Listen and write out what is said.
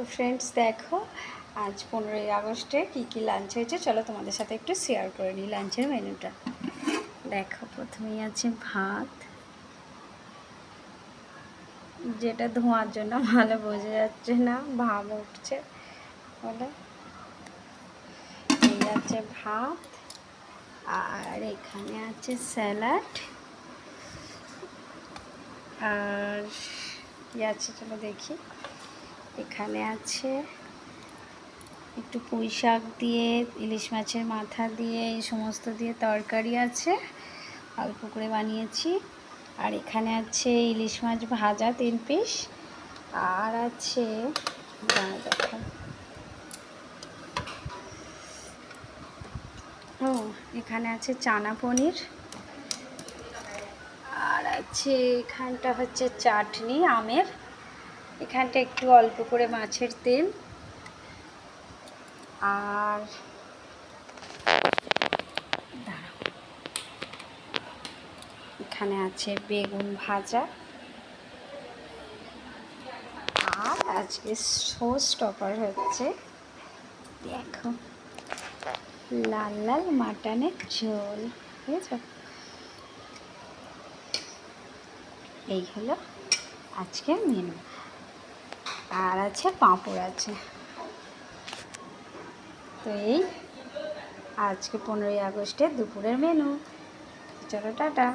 তো ফ্রেন্ডস দেখো আজ 15ই আগস্টে কী লাঞ্চ হয়েছে, চলো তোমাদের সাথে একটু শেয়ার করে নিই লাঞ্চের মেনুটা। দেখো প্রথমেই আছে ভাত, যেটা ধোঁয়ার জন্য ভালো বোঝা যাচ্ছে না, ভাব উঠছে বলে। এই আছে ভাত, আর এখানে আছে স্যালাড, আর কী আছে চলো দেখি। এখানে আছে একটু পুঁই শাক দিয়ে, ইলিশ মাছের মাথা দিয়ে, এই সমস্ত দিয়ে তরকারি আছে, অল্প করে বানিয়েছি। আর এখানে আছে ইলিশ মাছ ভাজা 3 পিস, আর আছে দেখো এখানে আছে চানা পনির, আর আছে এখানটা হচ্ছে চাটনি আমের, এখানটা একটু অল্প করে মাছের তেল, আর এখানে আছে বেগুন ভাজা, আর আজকে শো স্টপার হচ্ছে দেখো লাল লাল মাটনের ঝোল, বুঝেছো? এই হলো আজকের মেনু, আর আছে পাঁপড় আছে। তো এই আজকে 15ই আগস্টের দুপুরের মেনু। চলো টাটা।